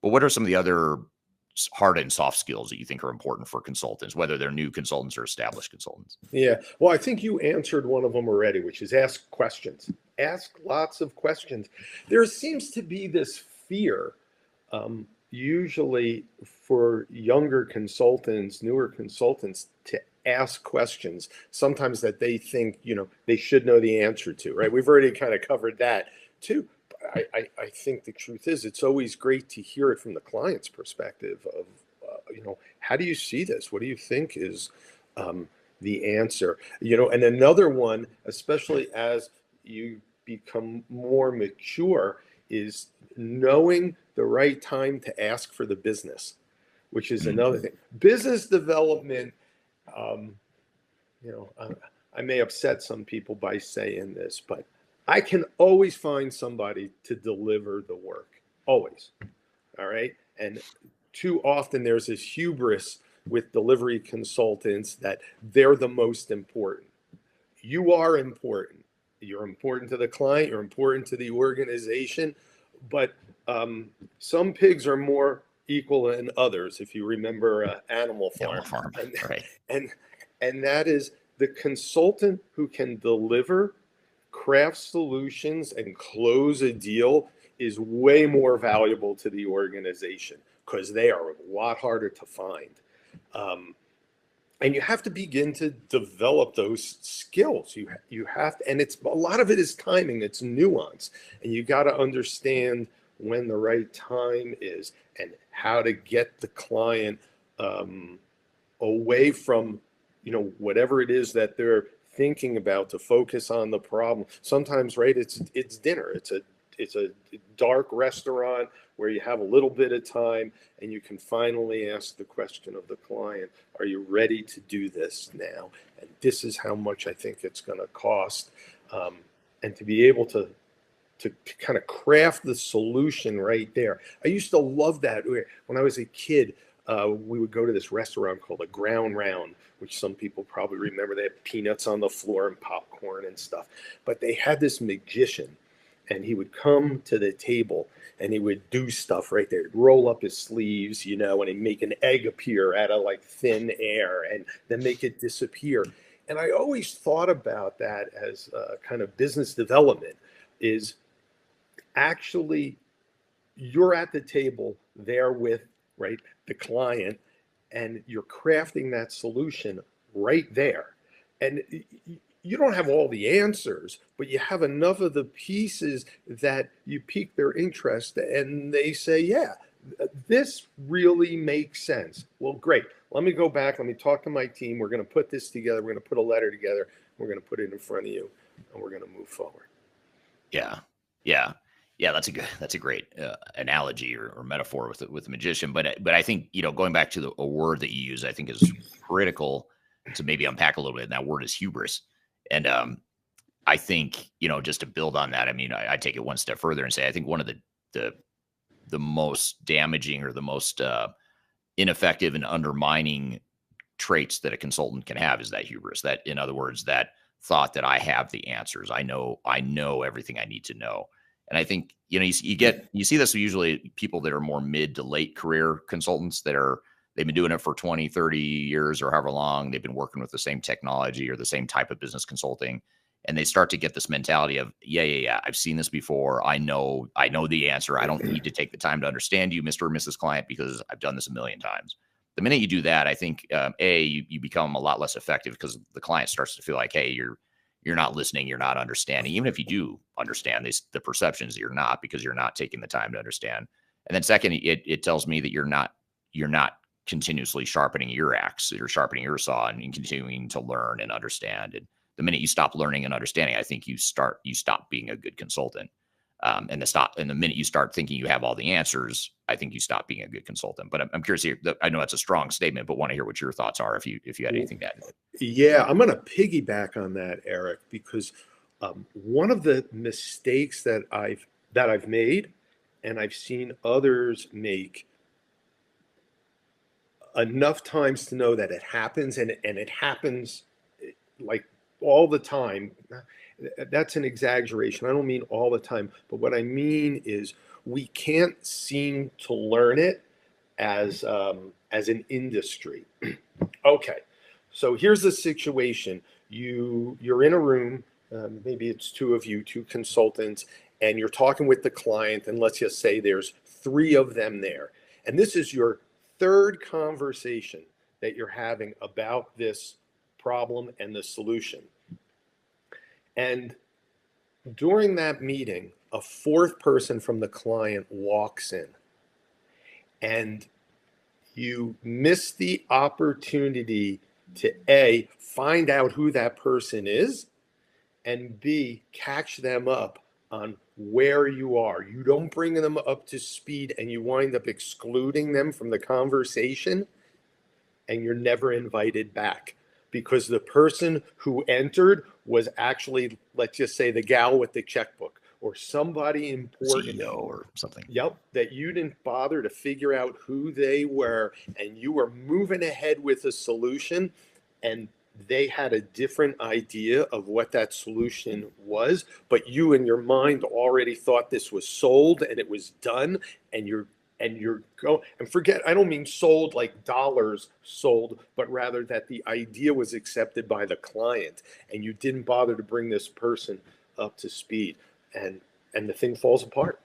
But what are some of the other hard and soft skills that you think are important for consultants, whether they're new consultants or established consultants? Yeah. Well, I think you answered one of them already, which is ask questions. Ask lots of questions. There seems to be this fear, usually for younger consultants, newer consultants, to ask questions, sometimes that they think, they should know the answer to, right? We've already kind of covered that too. I think the truth is it's always great to hear it from the client's perspective of, how do you see this? What do you think is the answer? And another one, especially as you become more mature, is knowing the right time to ask for the business, which is another thing. Business development, I may upset some people by saying this, but I can always find somebody to deliver the work. Always. All right. And too often there's this hubris with delivery consultants that they're the most important. You are important. You're important to the client. You're important to the organization. But some pigs are more equal than others, if you remember Animal Farm. Animal Farm. Right. And that is the consultant who can deliver, craft solutions, and close a deal is way more valuable to the organization because they are a lot harder to find. And you have to begin to develop those skills. You have to, and it's a lot of it is timing, it's nuance, and you got to understand when the right time is and how to get the client away from whatever it is that they're thinking about to focus on the problem. Sometimes, right, it's dinner. It's a dark restaurant where you have a little bit of time and you can finally ask the question of the client, are you ready to do this now? And this is how much I think it's going to cost. And to be able to kind of craft the solution right there. I used to love that. When I was a kid, we would go to this restaurant called a Ground Round, which some people probably remember. They had peanuts on the floor and popcorn and stuff. But they had this magician, and he would come to the table and he would do stuff right there. He'd roll up his sleeves, and he'd make an egg appear out of like thin air and then make it disappear. And I always thought about that as kind of business development is actually you're at the table there with, right, the client, and you're crafting that solution right there. And you don't have all the answers, but you have enough of the pieces that you pique their interest and they say, yeah, this really makes sense. Well, great. Let me go back. Let me talk to my team. We're going to put this together. We're going to put a letter together. We're going to put it in front of you and we're going to move forward. Yeah. That's a great analogy or metaphor with the magician. But I think, going back to a word that you use, I think is critical to maybe unpack a little bit. And that word is hubris. And I think, just to build on that, I mean, I take it one step further and say, I think one of the most damaging or the most ineffective and undermining traits that a consultant can have is that hubris. That, in other words, that thought that I have the answers. I know everything I need to know. And I think, you see this usually people that are more mid to late career consultants they've been doing it for 20, 30 years or however long. They've been working with the same technology or the same type of business consulting. And they start to get this mentality of, yeah, I've seen this before. I know the answer. I don't need to take the time to understand you, Mr. or Mrs. Client, because I've done this a million times. The minute you do that, I think, you become a lot less effective because the client starts to feel like, hey, you're not listening, you're not understanding. Even if you do understand the perceptions, you're not, because you're not taking the time to understand. And then second, it tells me that you're not continuously sharpening your axe, you're sharpening your saw and continuing to learn and understand. And the minute you stop learning and understanding, I think you stop being a good consultant. And the minute you start thinking you have all the answers, I think you stop being a good consultant. But I'm curious here. I know that's a strong statement, but want to hear what your thoughts are if you had anything to add. Yeah, I'm going to piggyback on that, Eric, because one of the mistakes that I've made and I've seen others make enough times to know that it happens, and it happens like all the time. That's an exaggeration. I don't mean all the time, but what I mean is we can't seem to learn it as an industry. Okay, so here's the situation. You're in a room, maybe it's two of you, two consultants, and you're talking with the client, and let's just say there's three of them there. And this is your third conversation that you're having about this problem and the solution. And during that meeting, a fourth person from the client walks in, and you miss the opportunity to A, find out who that person is, and B, catch them up on where you are. You don't bring them up to speed, and you wind up excluding them from the conversation, and you're never invited back because the person who entered was actually, let's just say, the gal with the checkbook or somebody important. CEO or something. Yep, that you didn't bother to figure out who they were, and you were moving ahead with a solution, and they had a different idea of what that solution was, but you in your mind already thought this was sold and it was done, and you're go and forget, I don't mean sold like dollars sold, but rather that the idea was accepted by the client, and you didn't bother to bring this person up to speed, and the thing falls apart.